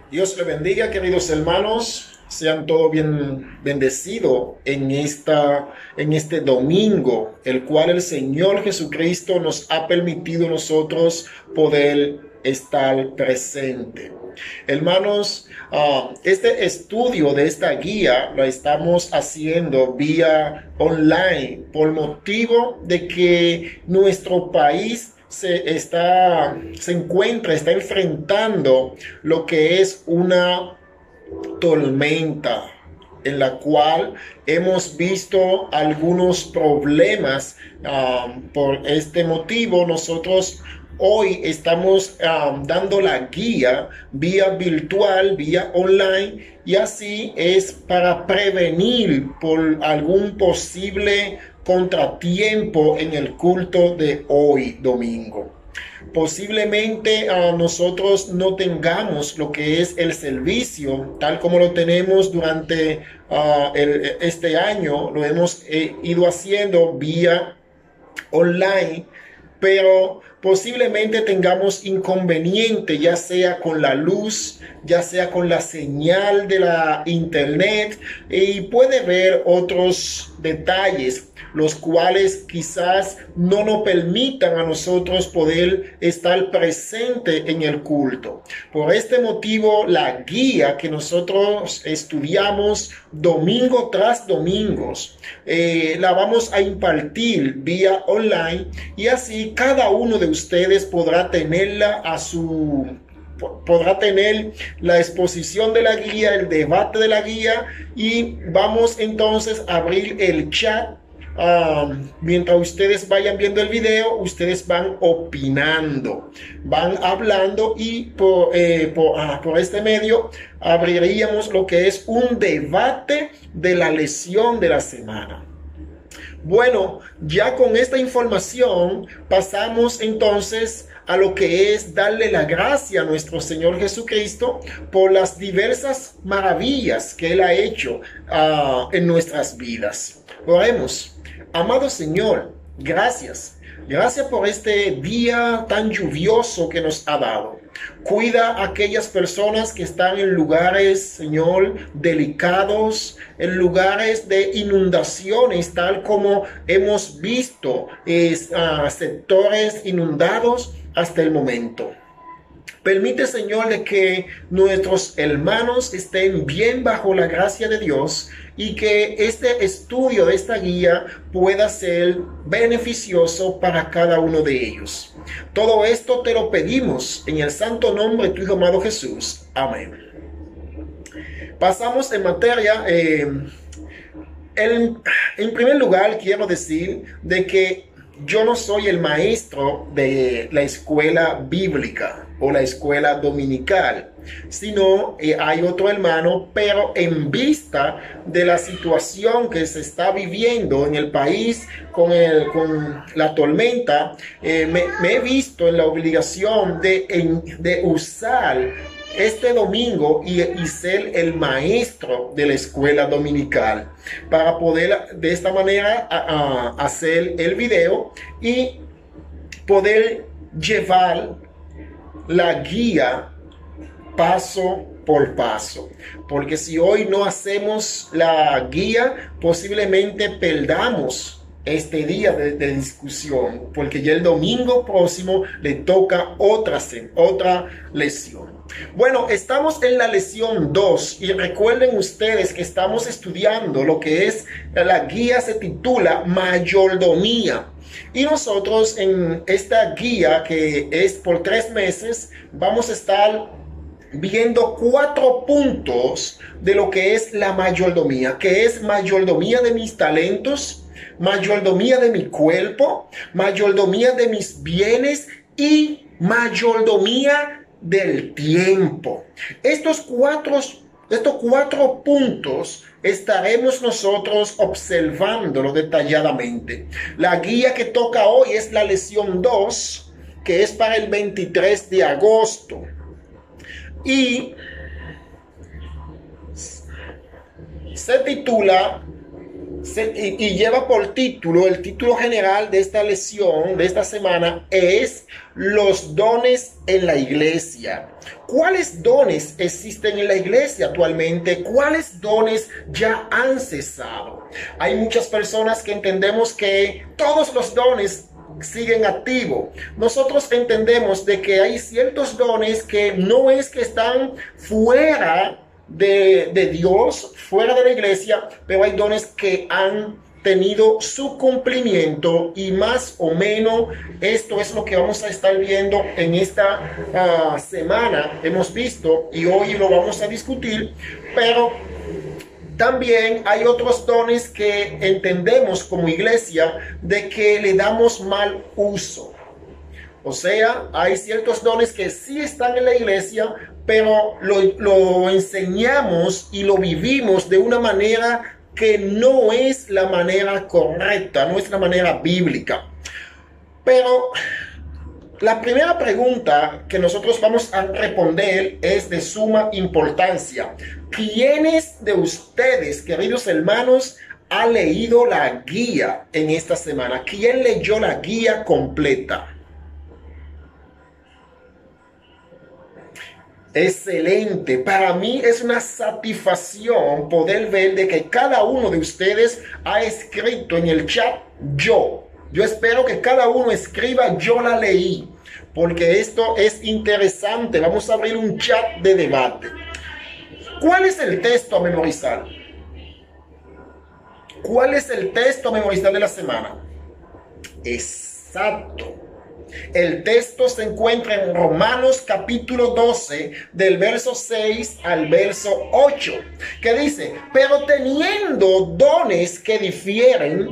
Dios le bendiga, queridos hermanos. Sean todos bien bendecidos en este domingo, el cual el Señor Jesucristo nos ha permitido nosotros poder estar presente. Hermanos, este estudio de esta guía lo estamos haciendo vía online por motivo de que nuestro país está enfrentando lo que es una tormenta en la cual hemos visto algunos problemas. Por este motivo, nosotros hoy estamos dando la guía vía virtual, vía online, y así es para prevenir por algún posible contratiempo en el culto de hoy domingo. Posiblemente nosotros no tengamos lo que es el servicio tal como lo tenemos durante este año. Lo hemos ido haciendo vía online, pero posiblemente tengamos inconveniente, ya sea con la luz, ya sea con la señal de la internet, y puede haber otros detalles los cuales quizás no nos permitan a nosotros poder estar presente en el culto. Por este motivo, la guía que nosotros estudiamos domingo tras domingo, la vamos a impartir vía online, y así cada uno de ustedes podrá tenerla podrá tener la exposición de la guía, el debate de la guía, y vamos entonces a abrir el chat. Mientras ustedes vayan viendo el video, ustedes van opinando, van hablando, y por este medio abriríamos lo que es un debate de la lección de la semana. Bueno, ya con esta información pasamos entonces a lo que es darle la gracia a nuestro Señor Jesucristo por las diversas maravillas que Él ha hecho en nuestras vidas. Oremos. Amado Señor, gracias. Gracias por este día tan lluvioso que nos ha dado. Cuida a aquellas personas que están en lugares, Señor, delicados, en lugares de inundaciones, tal como hemos visto sectores inundados hasta el momento. Permite, Señor, de que nuestros hermanos estén bien bajo la gracia de Dios, y que este estudio de esta guía pueda ser beneficioso para cada uno de ellos. Todo esto te lo pedimos en el santo nombre de tu Hijo amado Jesús. Amén. Pasamos en materia. En primer lugar, quiero decir de que yo no soy el maestro de la escuela bíblica o la escuela dominical, sino hay otro hermano, pero en vista de la situación que se está viviendo en el país con la tormenta, me he visto en la obligación de usar este domingo y ser el maestro de la escuela dominical, para poder de esta manera hacer el video y poder llevar la guía paso por paso. Porque si hoy no hacemos la guía, posiblemente perdamos este día de discusión, porque ya el domingo próximo le toca otra lección. Bueno, estamos en la lección 2, y recuerden ustedes que estamos estudiando lo que es la guía, se titula Mayordomía. Y nosotros en esta guía, que es por 3 meses, vamos a estar viendo 4 puntos de lo que es la mayordomía, que es mayordomía de mis talentos, mayordomía de mi cuerpo, mayordomía de mis bienes y mayordomía del tiempo. Estos cuatro puntos estaremos nosotros observándolo detalladamente. La guía que toca hoy es la lección 2, que es para el 23 de agosto. Y se titula Y lleva por título, el título general de esta lección, de esta semana, es los dones en la iglesia. ¿Cuáles dones existen en la iglesia actualmente? ¿Cuáles dones ya han cesado? Hay muchas personas que entendemos que todos los dones siguen activos. Nosotros entendemos de que hay ciertos dones que no es que están fuera de Dios, fuera de la iglesia, pero hay dones que han tenido su cumplimiento y más o menos esto es lo que vamos a estar viendo en esta semana. Hemos visto y hoy lo vamos a discutir, pero también hay otros dones que entendemos como iglesia de que le damos mal uso. O sea, hay ciertos dones que sí están en la iglesia, pero lo enseñamos y lo vivimos de una manera que no es la manera correcta, no es la manera bíblica. Pero la primera pregunta que nosotros vamos a responder es de suma importancia. ¿Quiénes de ustedes, queridos hermanos, ha leído la guía en esta semana? ¿Quién leyó la guía completa? Excelente. Para mí es una satisfacción poder ver de que cada uno de ustedes ha escrito en el chat yo. Yo espero que cada uno escriba yo la leí, porque esto es interesante. Vamos a abrir un chat de debate. ¿Cuál es el texto a memorizar? ¿Cuál es el texto a memorizar de la semana? Exacto. El texto se encuentra en Romanos capítulo 12, del verso 6 al verso 8, que dice: pero teniendo dones que difieren,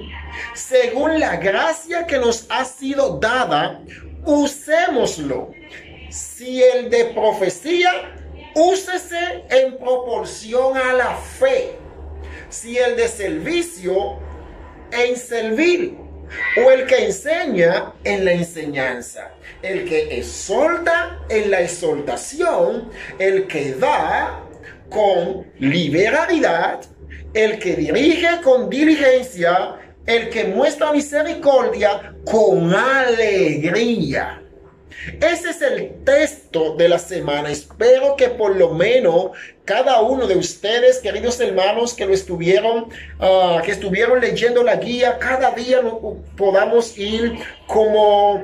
según la gracia que nos ha sido dada, usémoslo. Si el de profecía, úsese en proporción a la fe. Si el de servicio, en servir. O el que enseña, en la enseñanza. El que exhorta, en la exhortación. El que da, con liberalidad. El que dirige, con diligencia. El que muestra misericordia, con alegría. Ese es el texto de la semana. Espero que por lo menos cada uno de ustedes, queridos hermanos, que estuvieron leyendo la guía, cada día podamos ir como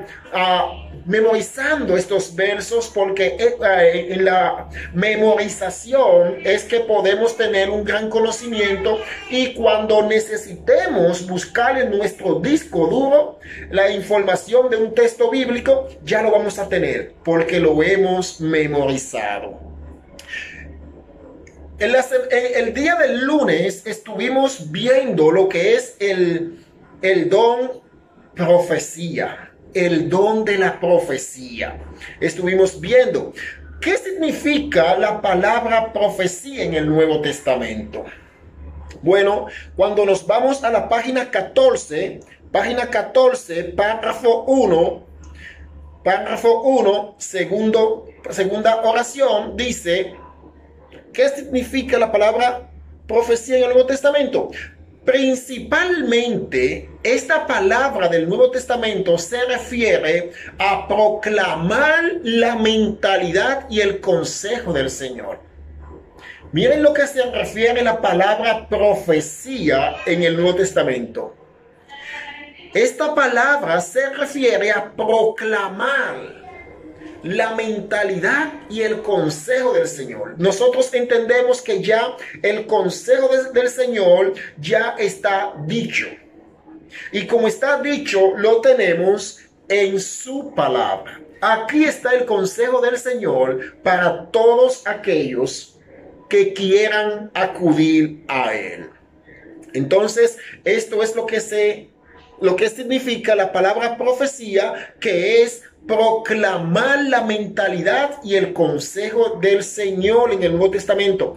memorizando estos versos, porque en la memorización es que podemos tener un gran conocimiento, y cuando necesitemos buscar en nuestro disco duro la información de un texto bíblico, ya lo vamos a tener porque lo hemos memorizado. El día del lunes estuvimos viendo lo que es el don profecía. El don de la profecía. Estuvimos viendo qué significa la palabra profecía en el Nuevo Testamento. Bueno, cuando nos vamos a la página 14, párrafo 1, segunda oración, dice: ¿qué significa la palabra profecía en el Nuevo Testamento? Principalmente, esta palabra del Nuevo Testamento se refiere a proclamar la mentalidad y el consejo del Señor. Miren lo que se refiere la palabra profecía en el Nuevo Testamento. Esta palabra se refiere a proclamar la mentalidad y el consejo del Señor. Nosotros entendemos que ya el consejo del Señor ya está dicho. Y como está dicho, lo tenemos en su palabra. Aquí está el consejo del Señor para todos aquellos que quieran acudir a Él. Entonces, esto es lo que significa la palabra profecía, que es proclamar la mentalidad y el consejo del Señor en el Nuevo Testamento.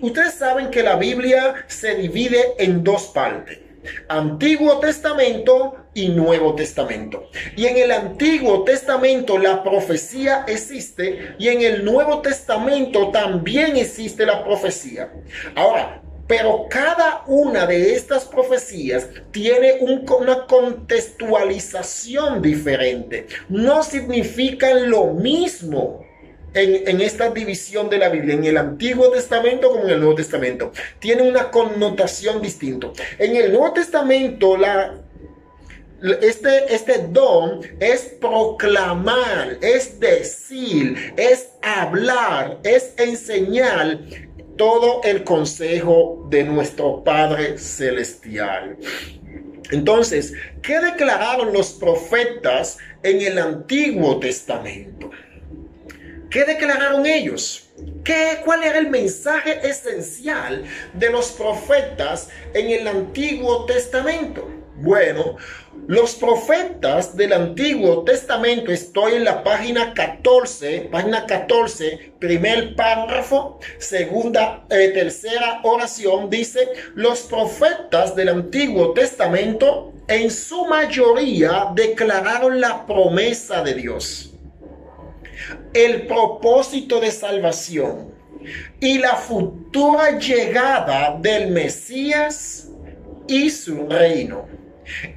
Ustedes saben que la Biblia se divide en dos partes: Antiguo Testamento y Nuevo Testamento. Y en el Antiguo Testamento la profecía existe, y en el Nuevo Testamento también existe la profecía. Ahora, Pero cada una de estas profecías tiene una contextualización diferente. No significan lo mismo en esta división de la Biblia, en el Antiguo Testamento como en el Nuevo Testamento. Tiene una connotación distinta. En el Nuevo Testamento, este don es proclamar, es decir, es hablar, es enseñar todo el consejo de nuestro Padre Celestial. Entonces, ¿qué declararon los profetas en el Antiguo Testamento? ¿Qué declararon ellos? ¿Cuál era el mensaje esencial de los profetas en el Antiguo Testamento? Bueno, los profetas del Antiguo Testamento, estoy en la página 14, primer párrafo, tercera oración, dice: los profetas del Antiguo Testamento en su mayoría declararon la promesa de Dios, el propósito de salvación y la futura llegada del Mesías y su reino.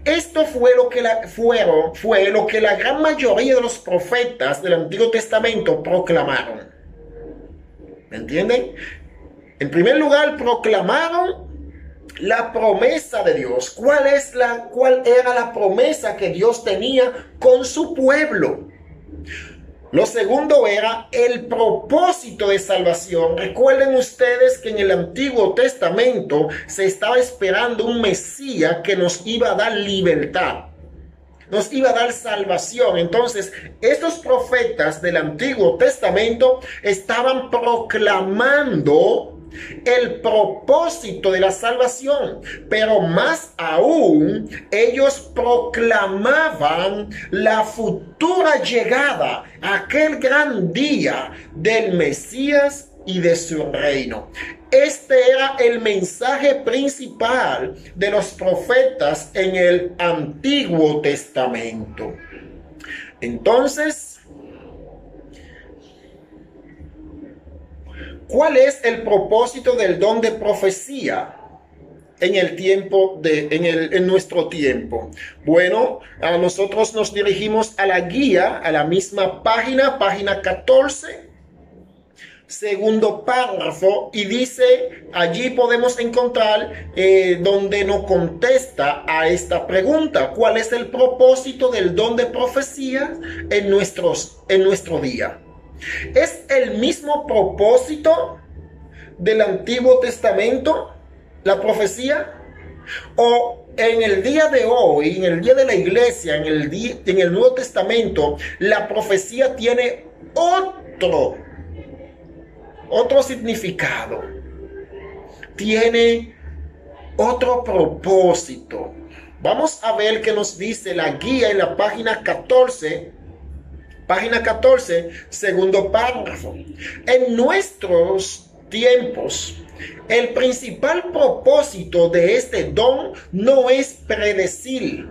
Esto fue lo que la gran mayoría de los profetas del Antiguo Testamento proclamaron. ¿Me entienden? En primer lugar, proclamaron la promesa de Dios. ¿Cuál era la promesa que Dios tenía con su pueblo? Lo segundo era el propósito de salvación. Recuerden ustedes que en el Antiguo Testamento se estaba esperando un Mesías que nos iba a dar libertad, nos iba a dar salvación. Entonces, estos profetas del Antiguo Testamento estaban proclamando el propósito de la salvación, pero más aún, ellos proclamaban la futura llegada, aquel gran día del Mesías y de su reino. Este era el mensaje principal de los profetas en el Antiguo Testamento. Entonces, ¿cuál es el propósito del don de profecía en nuestro tiempo? Bueno, a nosotros nos dirigimos a la guía, a la misma página 14, segundo párrafo, y dice, allí podemos encontrar donde nos contesta a esta pregunta: ¿cuál es el propósito del don de profecía en nuestro día? ¿Es el mismo propósito del Antiguo Testamento, la profecía? ¿O en el día de hoy, en el día de la iglesia, en el Nuevo Testamento, la profecía tiene otro significado? Tiene otro propósito. Vamos a ver qué nos dice la guía en la página 14, segundo párrafo. En nuestros tiempos, el principal propósito de este don no es predecir.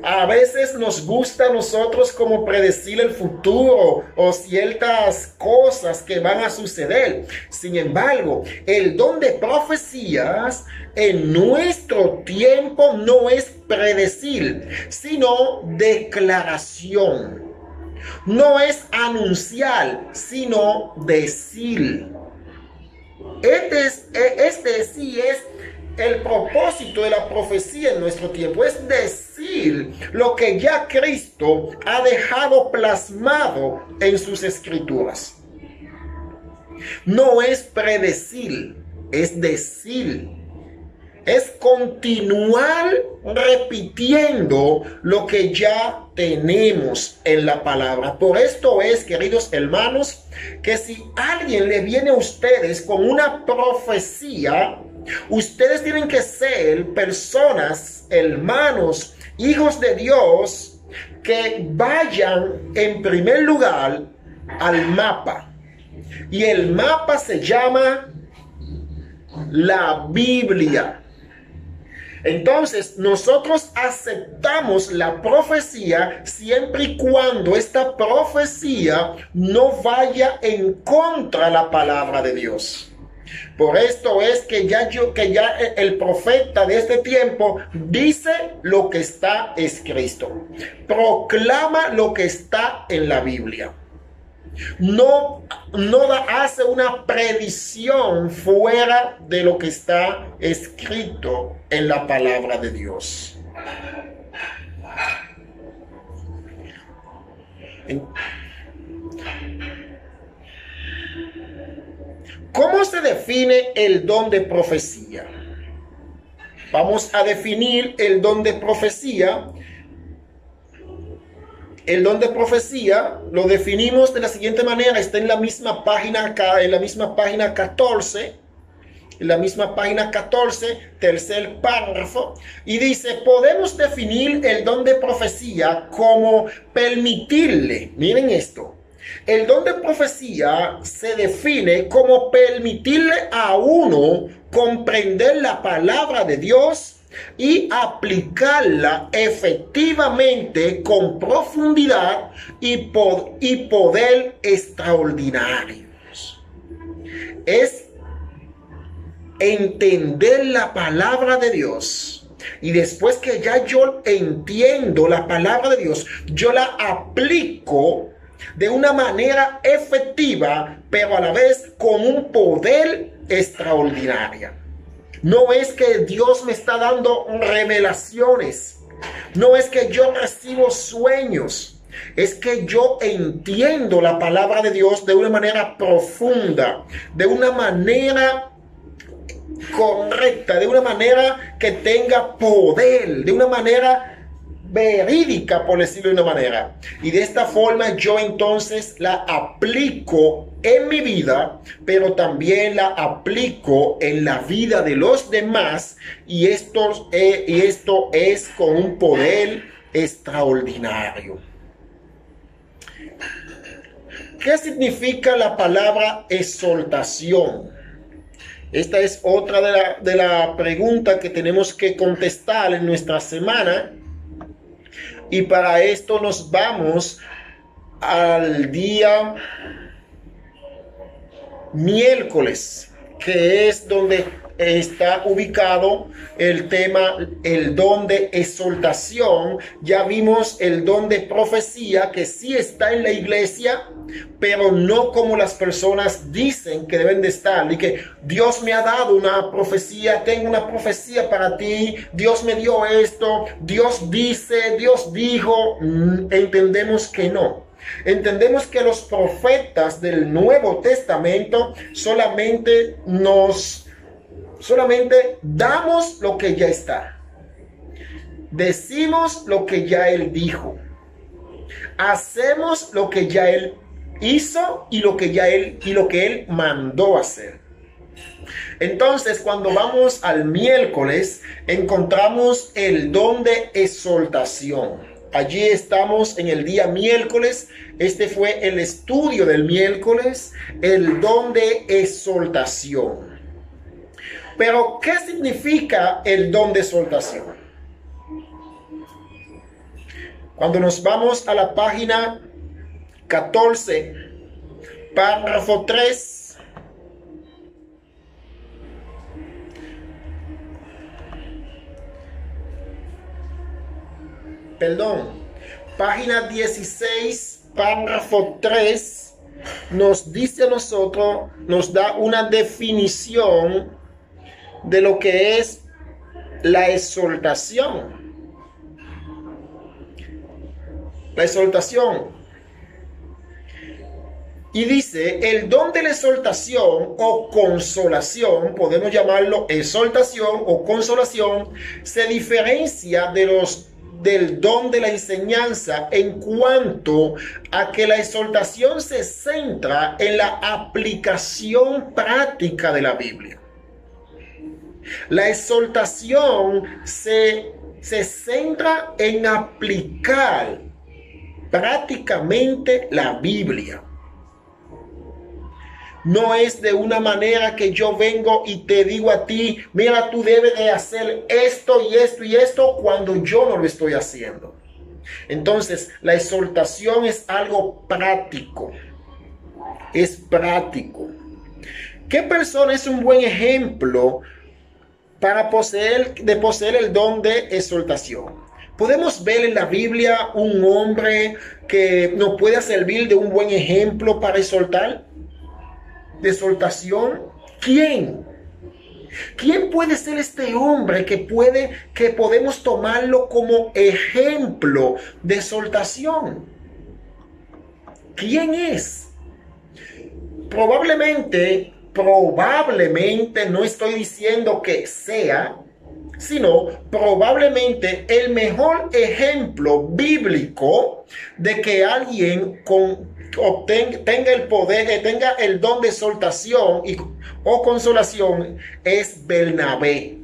A veces nos gusta a nosotros como predecir el futuro o ciertas cosas que van a suceder. Sin embargo, el don de profecías en nuestro tiempo no es predecir, sino declaración. No es anunciar, sino decir. Este sí es el propósito de la profecía en nuestro tiempo, es decir lo que ya Cristo ha dejado plasmado en sus escrituras. No es predecir, es decir. Es continuar repitiendo lo que ya tenemos en la palabra. Por esto es, queridos hermanos, que si alguien le viene a ustedes con una profecía, ustedes tienen que ser personas, hermanos, hijos de Dios, que vayan en primer lugar al mapa. Y el mapa se llama la Biblia. Entonces, nosotros aceptamos la profecía siempre y cuando esta profecía no vaya en contra de la palabra de Dios. Por esto es que ya el profeta de este tiempo dice lo que está escrito. Proclama lo que está en la Biblia. No hace una predicción fuera de lo que está escrito en la palabra de Dios. ¿Cómo se define el don de profecía? Vamos a definir el don de profecía. El don de profecía lo definimos de la siguiente manera. Está en la misma página, en la misma página 14. En la misma página 14, tercer párrafo. Y dice, podemos definir el don de profecía como permitirle. Miren esto. El don de profecía se define como permitirle a uno comprender la palabra de Dios y aplicarla efectivamente con profundidad y poder extraordinarios. Es entender la palabra de Dios. Y después que ya yo entiendo la palabra de Dios, yo la aplico de una manera efectiva, pero a la vez con un poder extraordinario. No es que Dios me está dando revelaciones. No es que yo recibo sueños. Es que yo entiendo la palabra de Dios de una manera profunda, de una manera correcta, de una manera que tenga poder, de una manera verídica, por decirlo de una manera. Y de esta forma yo entonces la aplico en mi vida, pero también la aplico en la vida de los demás, y esto es con un poder extraordinario. ¿Qué significa la palabra exhortación? Esta es otra de la pregunta que tenemos que contestar en nuestra semana. Y para esto nos vamos al día miércoles, que es donde está ubicado el tema, el don de exhortación. Ya vimos el don de profecía, que sí está en la iglesia, pero no como las personas dicen que deben de estar. Y que Dios me ha dado una profecía, tengo una profecía para ti, Dios me dio esto, Dios dice, Dios dijo. Entendemos que no. Entendemos que los profetas del Nuevo Testamento solamente damos lo que ya está. Decimos lo que ya Él dijo. Hacemos lo que ya Él hizo y lo que Él mandó hacer. Entonces, cuando vamos al miércoles, encontramos el don de exhortación. Allí estamos en el día miércoles. Este fue el estudio del miércoles, el don de exhortación. Pero, ¿qué significa el don de exhortación? Cuando nos vamos a la página 14, párrafo 3. Página 16, párrafo 3, nos dice a nosotros, nos da una definición de lo que es la exhortación. La exhortación. Y dice, el don de la exhortación o consolación, podemos llamarlo exhortación o consolación, se diferencia del don de la enseñanza en cuanto a que la exhortación se centra en la aplicación práctica de la Biblia. La exhortación se centra en aplicar prácticamente la Biblia. No es de una manera que yo vengo y te digo a ti, mira, tú debes de hacer esto y esto y esto, cuando yo no lo estoy haciendo. Entonces, la exhortación es algo práctico. Es práctico. ¿Qué persona es un buen ejemplo para poseer el don de exhortación? Podemos ver en la Biblia un hombre que nos pueda servir de un buen ejemplo para exhortar, de exhortación. ¿Quién? ¿Quién puede ser este hombre que podemos tomarlo como ejemplo de exhortación? ¿Quién es? Probablemente, no estoy diciendo que sea, sino probablemente el mejor ejemplo bíblico de que alguien tenga el poder, tenga el don de exhortación o consolación es Bernabé.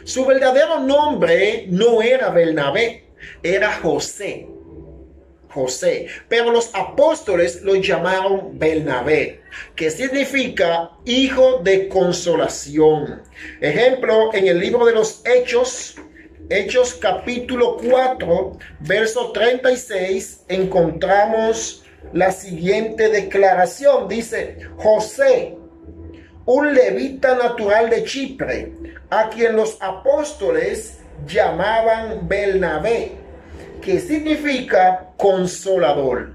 Su verdadero nombre no era Bernabé, era José, pero los apóstoles lo llamaron Bernabé, que significa hijo de consolación. Ejemplo, en el libro de los Hechos capítulo 4, verso 36, encontramos la siguiente declaración. Dice: José, un levita natural de Chipre, a quien los apóstoles llamaban Bernabé, que significa consolador.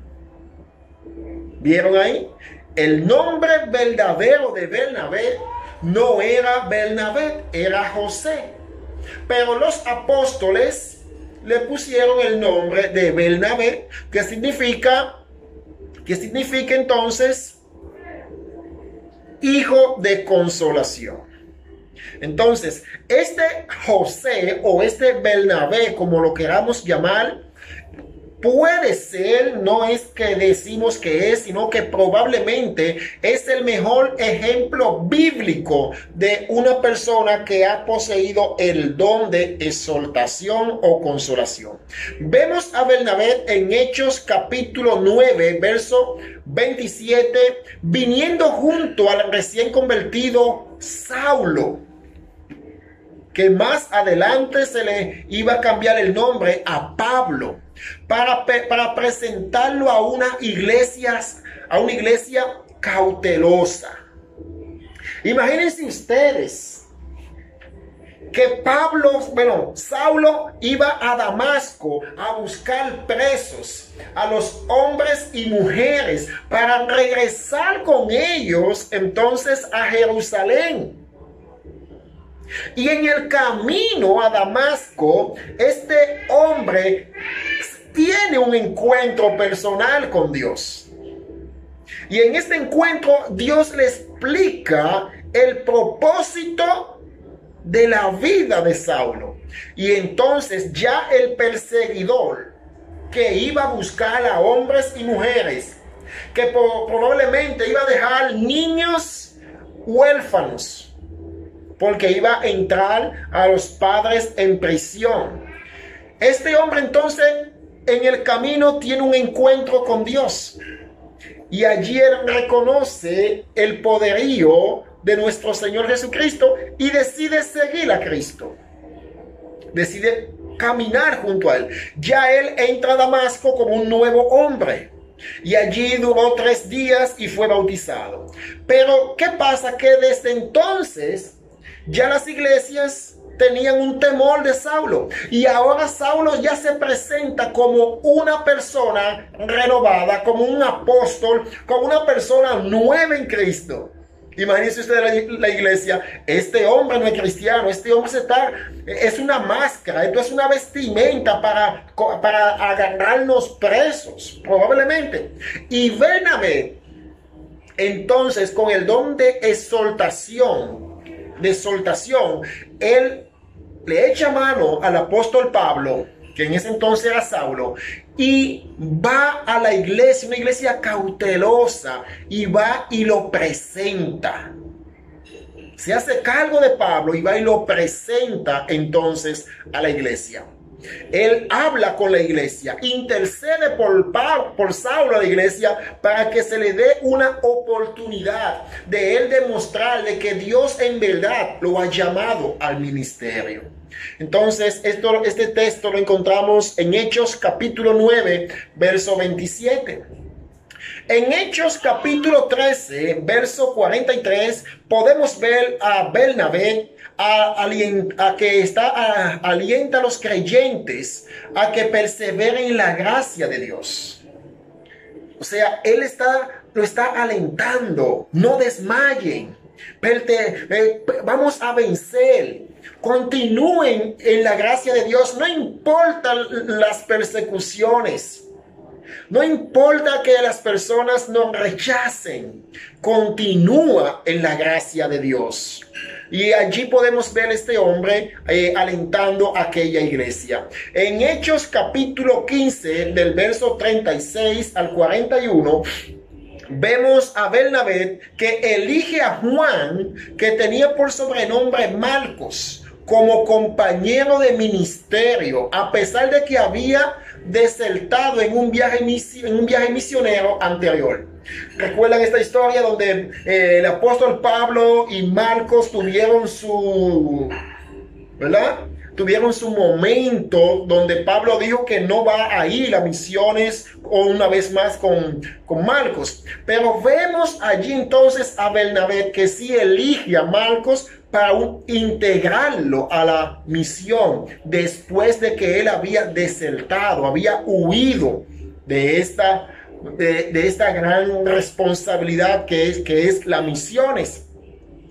¿Vieron ahí? El nombre verdadero de Bernabé no era Bernabé, era José. Pero los apóstoles le pusieron el nombre de Bernabé, que significa entonces hijo de consolación. Entonces, este José o este Bernabé, como lo queramos llamar, puede ser, no es que decimos que es, sino que probablemente es el mejor ejemplo bíblico de una persona que ha poseído el don de exhortación o consolación. Vemos a Bernabé en Hechos capítulo 9, verso 27, viniendo junto al recién convertido Saulo, que más adelante se le iba a cambiar el nombre a Pablo, para presentarlo a una iglesia cautelosa. Imagínense ustedes que Saulo iba a Damasco a buscar presos, a los hombres y mujeres, para regresar con ellos entonces a Jerusalén. Y en el camino a Damasco, este hombre tiene un encuentro personal con Dios. Y en este encuentro Dios le explica el propósito de la vida de Saulo. Y entonces ya el perseguidor que iba a buscar a hombres y mujeres, que probablemente iba a dejar niños huérfanos, porque iba a entrar a los padres en prisión. Este hombre entonces en el camino tiene un encuentro con Dios. Y allí él reconoce el poderío de nuestro Señor Jesucristo y decide seguir a Cristo. Decide caminar junto a él. Ya él entra a Damasco como un nuevo hombre. Y allí duró 3 días y fue bautizado. Pero ¿qué pasa? Que desde entonces ya las iglesias tenían un temor de Saulo. Y ahora Saulo ya se presenta como una persona renovada, como un apóstol, como una persona nueva en Cristo. Imagínense ustedes la iglesia: este hombre no es cristiano, este hombre es una máscara, esto es una vestimenta para agarrarnos presos, probablemente. Y Bernabé, entonces, con el don de exhortación, él le echa mano al apóstol Pablo, que en ese entonces era Saulo, y va a la iglesia, una iglesia cautelosa, y va y lo presenta. Se hace cargo de Pablo y va y lo presenta entonces a la iglesia. Él habla con la iglesia, intercede por Saulo a la iglesia para que se le dé una oportunidad de él demostrarle que Dios en verdad lo ha llamado al ministerio. Entonces, este texto lo encontramos en Hechos capítulo 9, verso 27. En Hechos capítulo 13, verso 43, podemos ver a Bernabé alienta a los creyentes a que perseveren en la gracia de Dios. O sea, él lo está alentando, no desmayen, vamos a vencer, continúen en la gracia de Dios, no importan las persecuciones. No importa que las personas nos rechacen, continúa en la gracia de Dios. Y allí podemos ver a este hombre alentando a aquella iglesia. En Hechos capítulo 15, del verso 36 al 41, vemos a Bernabé que elige a Juan, que tenía por sobrenombre Marcos, como compañero de ministerio, a pesar de que había desertado en un viaje misionero anterior. ¿Recuerdan esta historia donde el apóstol Pablo y Marcos tuvieron su momento donde Pablo dijo que no va a ir a misiones una vez más con Marcos? Pero vemos allí entonces a Bernabé que sí elige a Marcos para integrarlo a la misión después de que él había desertado, había huido de esta gran responsabilidad que es las misiones.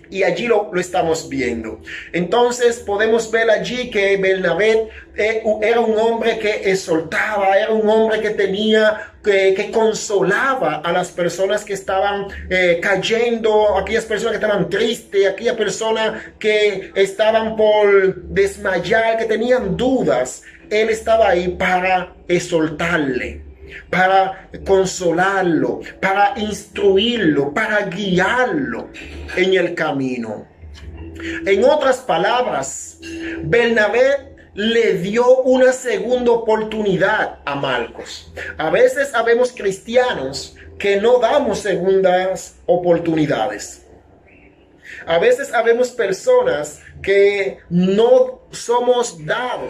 Y allí lo estamos viendo. Entonces podemos ver allí que Bernabé era un hombre que exhortaba, era un hombre que que consolaba a las personas que estaban cayendo, aquellas personas que estaban tristes, aquellas personas que estaban por desmayar, que tenían dudas. Él estaba ahí para exhortarle, para consolarlo, para instruirlo, para guiarlo en el camino. En otras palabras, Bernabé le dio una segunda oportunidad a Marcos. A veces habemos cristianos que no damos segundas oportunidades. A veces habemos personas que no somos dados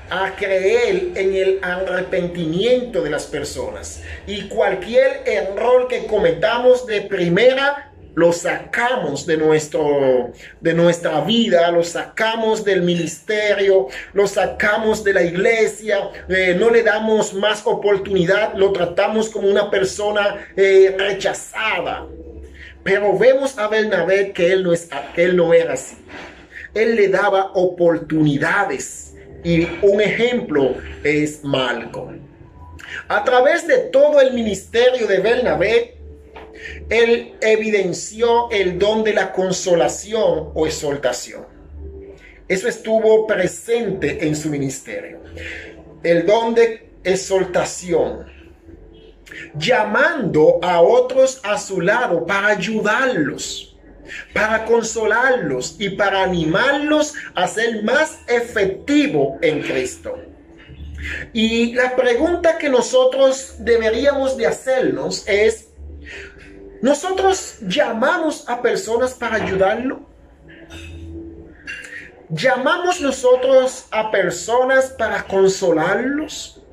a creer en el arrepentimiento de las personas, y cualquier error que cometamos de primera lo sacamos de nuestra vida, lo sacamos del ministerio, lo sacamos de la iglesia, no le damos más oportunidad, lo tratamos como una persona rechazada. Pero vemos a Bernabé que él no era así. Él le daba oportunidades. Y un ejemplo es Marcos. A través de todo el ministerio de Bernabé, él evidenció el don de la consolación o exhortación. Eso estuvo presente en su ministerio. El don de exhortación, llamando a otros a su lado para ayudarlos, para consolarlos y para animarlos a ser más efectivos en Cristo. Y la pregunta que nosotros deberíamos de hacernos es: ¿nosotros llamamos a personas para ayudarlo? ¿Llamamos nosotros a personas para consolarlos?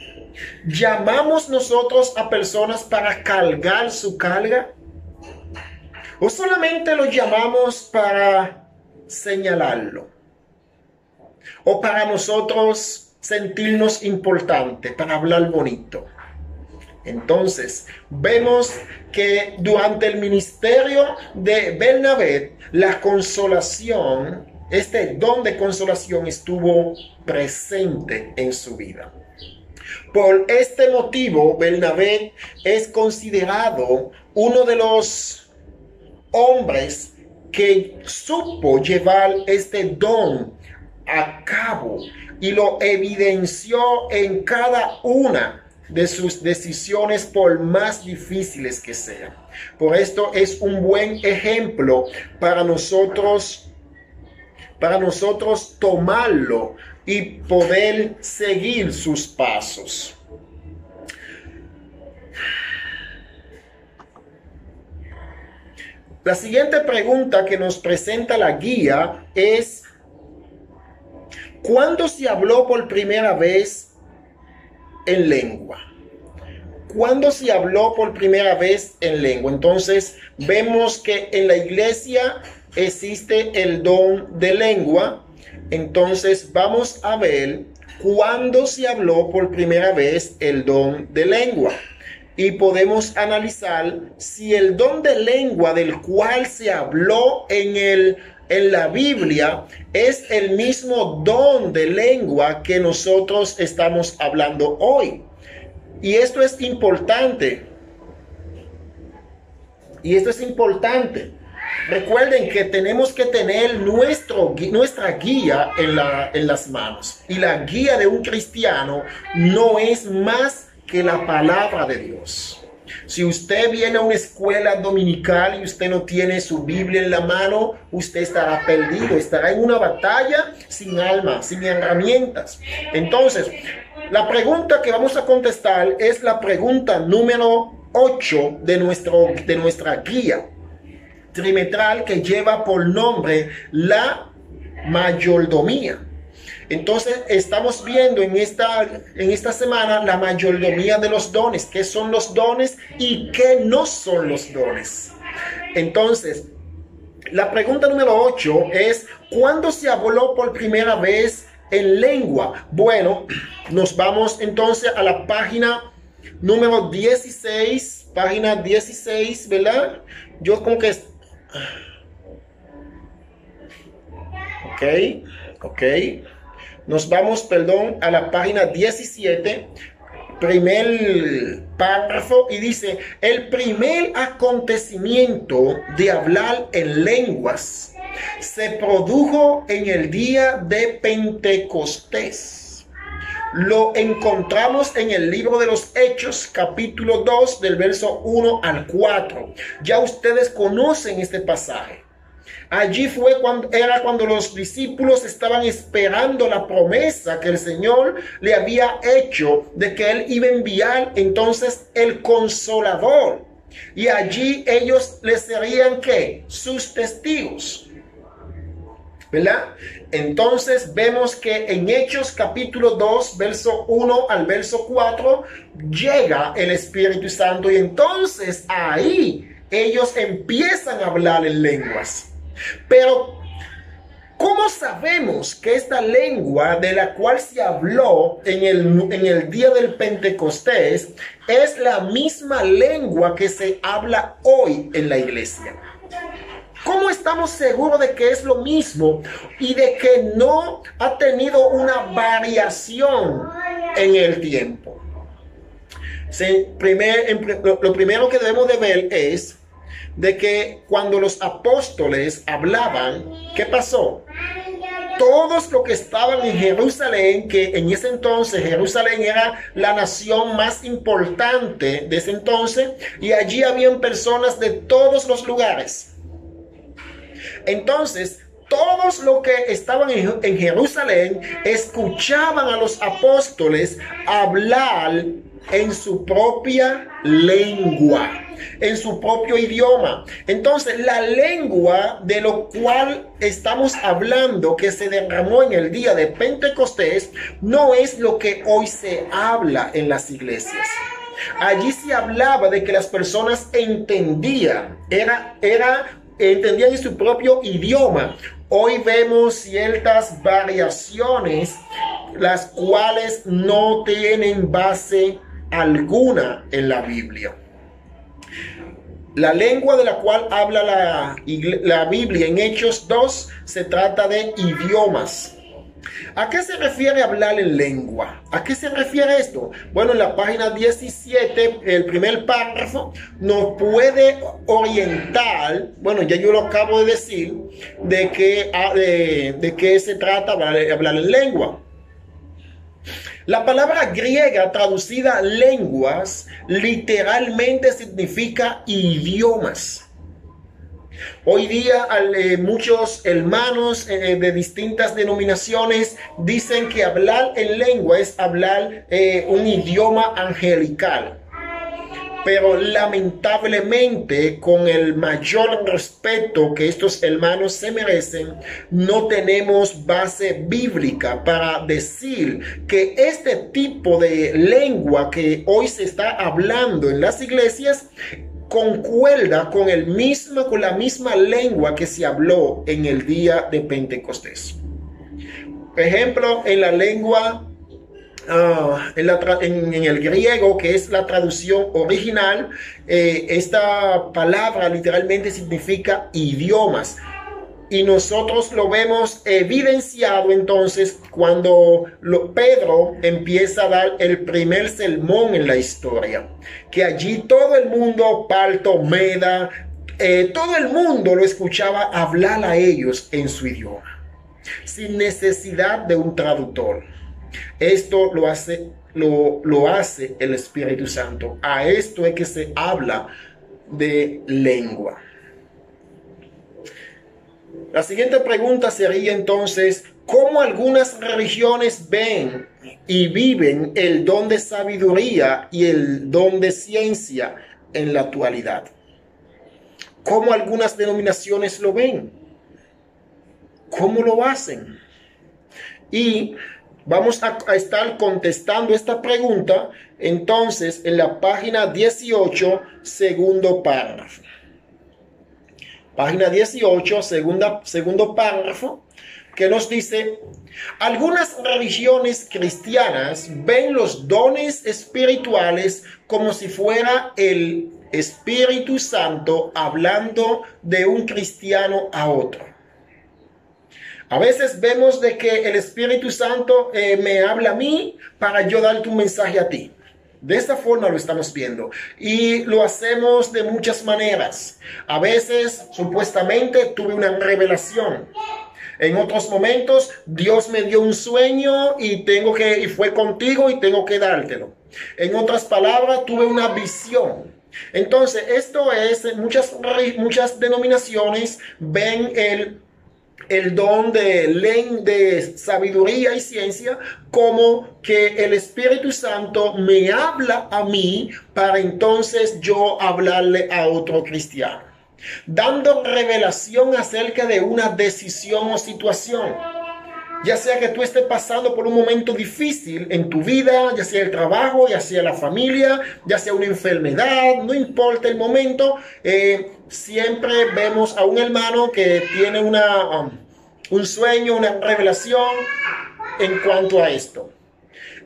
¿Llamamos nosotros a personas para cargar su carga? ¿O solamente lo llamamos para señalarlo? ¿O para nosotros sentirnos importantes, para hablar bonito? Entonces, vemos que durante el ministerio de Bernabé, la consolación, este don de consolación estuvo presente en su vida. Por este motivo, Bernabé es considerado uno de los hombres que supo llevar este don a cabo y lo evidenció en cada una de sus decisiones, por más difíciles que sean. Por esto es un buen ejemplo para nosotros tomarlo y poder seguir sus pasos. La siguiente pregunta que nos presenta la guía es: ¿cuándo se habló por primera vez en lengua? ¿Cuándo se habló por primera vez en lengua? Entonces, vemos que en la iglesia existe el don de lengua. Entonces, vamos a ver cuándo se habló por primera vez el don de lengua. Y podemos analizar si el don de lengua del cual se habló en la Biblia es el mismo don de lengua que nosotros estamos hablando hoy. Y esto es importante. Recuerden que tenemos que tener nuestra guía en las manos. Y la guía de un cristiano no es más que la palabra de Dios. Si usted viene a una escuela dominical y usted no tiene su Biblia en la mano, usted estará perdido, estará en una batalla sin alma, sin herramientas. Entonces, la pregunta que vamos a contestar es la pregunta número 8 de nuestra guía trimestral, que lleva por nombre la mayordomía. Entonces estamos viendo en esta semana la mayordomía de los dones, qué son los dones y qué no son los dones. Entonces, la pregunta número 8 es: ¿cuándo se habló por primera vez en lengua? Bueno, nos vamos entonces a la página número 16, página 16, ¿verdad? Yo como que... Ok. Nos vamos, a la página 17, primer párrafo, y dice: el primer acontecimiento de hablar en lenguas se produjo en el día de Pentecostés. Lo encontramos en el libro de los Hechos, capítulo 2, del verso 1 al 4. Ya ustedes conocen este pasaje. Allí cuando los discípulos estaban esperando la promesa que el Señor le había hecho de que Él iba a enviar entonces el Consolador. Y allí ellos les serían, ¿qué? Sus testigos, ¿verdad? Entonces vemos que en Hechos capítulo 2, verso 1 al verso 4, llega el Espíritu Santo, y entonces ahí ellos empiezan a hablar en lenguas. Pero, ¿cómo sabemos que esta lengua de la cual se habló en el día del Pentecostés es la misma lengua que se habla hoy en la iglesia? ¿Cómo estamos seguros de que es lo mismo y de que no ha tenido una variación en el tiempo? Lo primero que debemos de ver es de que cuando los apóstoles hablaban, ¿qué pasó? Todos los que estaban en Jerusalén, que en ese entonces Jerusalén era la nación más importante de ese entonces, y allí habían personas de todos los lugares. Entonces, todos los que estaban en Jerusalén escuchaban a los apóstoles hablar en su propia lengua, en su propio idioma. Entonces, la lengua de lo cual estamos hablando, que se derramó en el día de Pentecostés, no es lo que hoy se habla en las iglesias. Allí se hablaba de que las personas entendían, entendían en su propio idioma. Hoy vemos ciertas variaciones, las cuales no tienen base alguna en la Biblia. La lengua de la cual habla la Biblia en Hechos 2 se trata de idiomas. ¿A qué se refiere hablar en lengua? ¿A qué se refiere esto? Bueno, en la página 17, el primer párrafo, nos puede orientar, bueno, ya yo lo acabo de decir, de qué se trata hablar en lengua. La palabra griega traducida lenguas literalmente significa idiomas. Hoy día muchos hermanos de distintas denominaciones dicen que hablar en lengua es hablar un idioma angelical. pero lamentablemente, con el mayor respeto que estos hermanos se merecen, no tenemos base bíblica para decir que este tipo de lengua que hoy se está hablando en las iglesias concuerda con la misma lengua que se habló en el día de Pentecostés. Por ejemplo, en la lengua en el griego, que es la traducción original, esta palabra literalmente significa idiomas. Y nosotros lo vemos evidenciado entonces cuando Pedro empieza a dar el primer sermón en la historia. Que allí todo el mundo, parto, meda, todo el mundo lo escuchaba hablar a ellos en su idioma, sin necesidad de un traductor. Esto lo hace el Espíritu Santo. A esto es que se habla de lengua. La siguiente pregunta sería entonces, ¿cómo algunas religiones ven y viven el don de sabiduría y el don de ciencia en la actualidad? ¿Cómo algunas denominaciones lo ven? ¿Cómo lo hacen? Y vamos a estar contestando esta pregunta entonces en la página 18, segundo párrafo. Página 18, segundo párrafo, que nos dice: algunas religiones cristianas ven los dones espirituales como si fuera el Espíritu Santo hablando de un cristiano a otro. A veces vemos de que el Espíritu Santo me habla a mí para yo darte un mensaje a ti. De esta forma lo estamos viendo y lo hacemos de muchas maneras. A veces, supuestamente, tuve una revelación. En otros momentos, Dios me dio un sueño y fue contigo y tengo que dártelo. En otras palabras, tuve una visión. Entonces, esto es, muchas denominaciones ven el don de sabiduría y ciencia como que el Espíritu Santo me habla a mí para entonces yo hablarle a otro cristiano, dando revelación acerca de una decisión o situación. Ya sea que tú estés pasando por un momento difícil en tu vida, ya sea el trabajo, ya sea la familia, ya sea una enfermedad, no importa el momento, siempre vemos a un hermano que tiene un sueño, una revelación en cuanto a esto.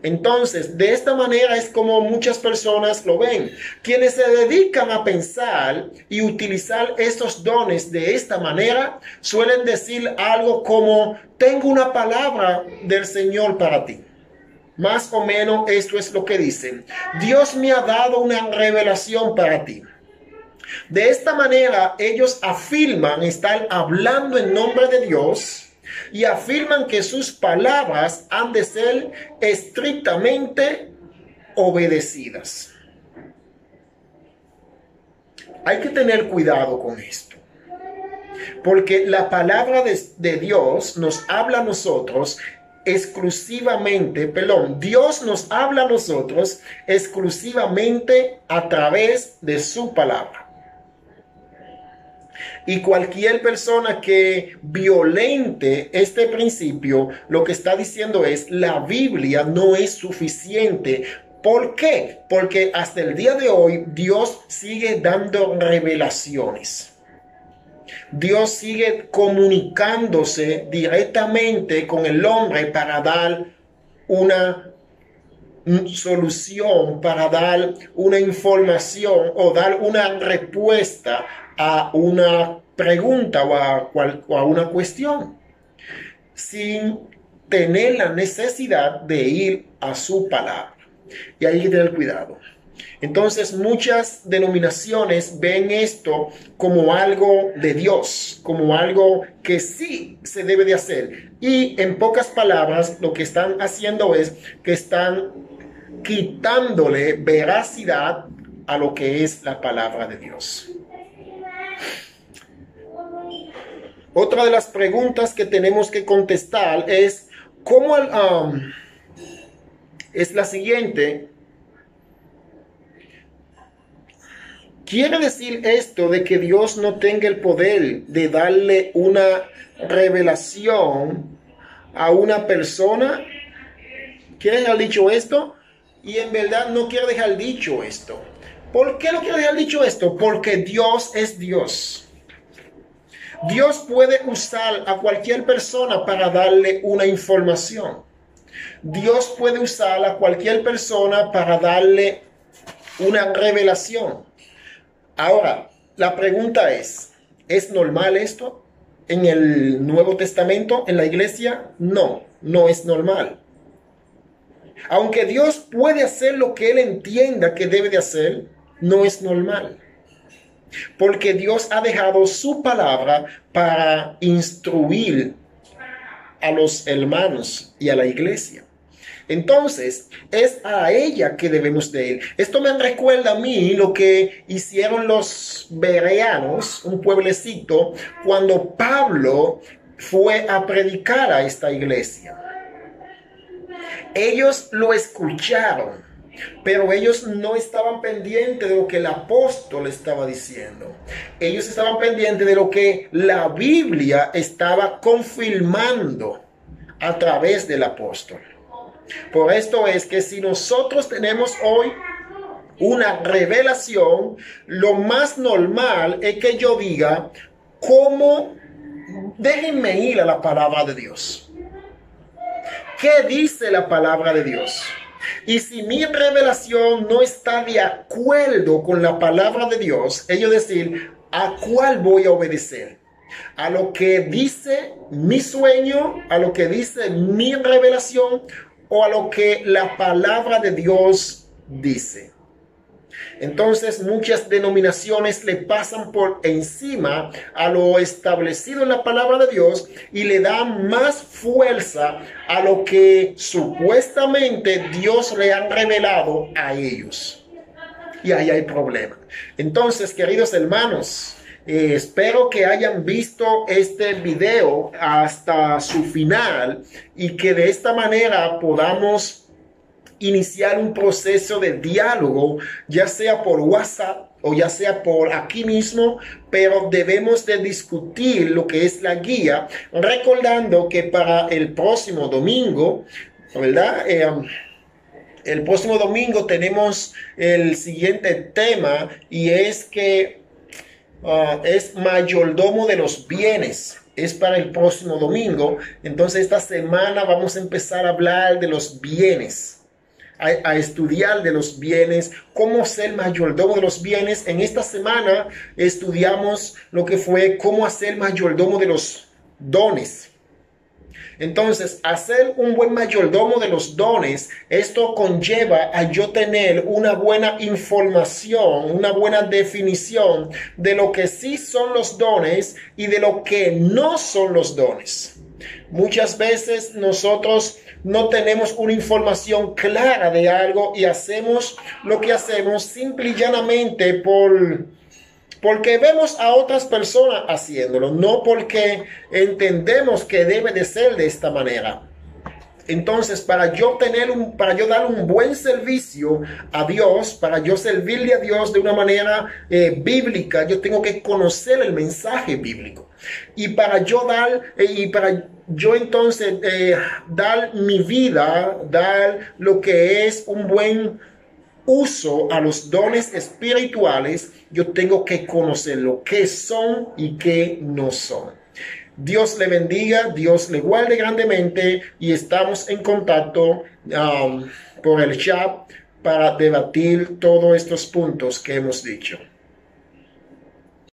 Entonces, de esta manera es como muchas personas lo ven. Quienes se dedican a pensar y utilizar estos dones de esta manera, suelen decir algo como: tengo una palabra del Señor para ti. Más o menos esto es lo que dicen: Dios me ha dado una revelación para ti. De esta manera, ellos afirman estar hablando en nombre de Dios y afirman que sus palabras han de ser estrictamente obedecidas. Hay que tener cuidado con esto, porque la palabra de Dios nos habla a nosotros Dios nos habla a nosotros exclusivamente a través de su palabra. Y cualquier persona que violente este principio, lo que está diciendo es: la Biblia no es suficiente. ¿Por qué? Porque hasta el día de hoy Dios sigue dando revelaciones. Dios sigue comunicándose directamente con el hombre para dar una solución, para dar una información o dar una respuesta a una pregunta o a una cuestión, sin tener la necesidad de ir a su palabra. Y hay que tener cuidado. Entonces, muchas denominaciones ven esto como algo de Dios, como algo que sí se debe de hacer. Y en pocas palabras, lo que están haciendo es que están quitándole veracidad a lo que es la palabra de Dios. Otra de las preguntas que tenemos que contestar es es la siguiente: ¿Quiere decir esto de que Dios no tenga el poder de darle una revelación a una persona? ¿Quiere dejar dicho esto? Y en verdad no quiero dejar dicho esto. ¿Por qué no quiero dejar dicho esto? Porque Dios es Dios. Dios puede usar a cualquier persona para darle una información. Dios puede usar a cualquier persona para darle una revelación. Ahora, la pregunta ¿es normal esto en el Nuevo Testamento, en la iglesia? No, no es normal. Aunque Dios puede hacer lo que Él entienda que debe de hacer, no es normal. Porque Dios ha dejado su palabra para instruir a los hermanos y a la iglesia. Entonces, es a ella que debemos de ir. Esto me recuerda a mí lo que hicieron los bereanos, un pueblecito, cuando Pablo fue a predicar a esta iglesia. Ellos lo escucharon, pero ellos no estaban pendientes de lo que el apóstol estaba diciendo. Ellos estaban pendientes de lo que la Biblia estaba confirmando a través del apóstol. Por esto es que si nosotros tenemos hoy una revelación, lo más normal es que yo diga, ¿cómo? Déjenme ir a la palabra de Dios. ¿Qué dice la palabra de Dios? Y si mi revelación no está de acuerdo con la palabra de Dios, ello decir, ¿a cuál voy a obedecer? ¿A lo que dice mi sueño? ¿A lo que dice mi revelación? ¿O a lo que la palabra de Dios dice? Entonces muchas denominaciones le pasan por encima a lo establecido en la palabra de Dios y le dan más fuerza a lo que supuestamente Dios le ha revelado a ellos. Y ahí hay problema. Entonces, queridos hermanos, espero que hayan visto este video hasta su final y que de esta manera podamos iniciar un proceso de diálogo, ya sea por WhatsApp o ya sea por aquí mismo, pero debemos de discutir lo que es la guía, recordando que para el próximo domingo, ¿verdad? El próximo domingo tenemos el siguiente tema y es que es mayordomo de los bienes. Es para el próximo domingo. Entonces esta semana vamos a empezar a hablar de los bienes. A estudiar de los bienes, cómo ser mayordomo de los bienes. En esta semana estudiamos lo que fue cómo hacer mayordomo de los dones. Entonces, hacer un buen mayordomo de los dones, esto conlleva a yo tener una buena información, una buena definición de lo que sí son los dones y de lo que no son los dones. Muchas veces nosotros no tenemos una información clara de algo y hacemos lo que hacemos simple y llanamente porque vemos a otras personas haciéndolo, no porque entendemos que debe de ser de esta manera. Entonces, para yo dar un buen servicio a Dios, para yo servirle a Dios de una manera bíblica, yo tengo que conocer el mensaje bíblico. Y para yo entonces dar mi vida, dar lo que es un buen uso a los dones espirituales, yo tengo que conocer lo que son y qué no son. Dios le bendiga, Dios le guarde grandemente y estamos en contacto por el chat para debatir todos estos puntos que hemos dicho.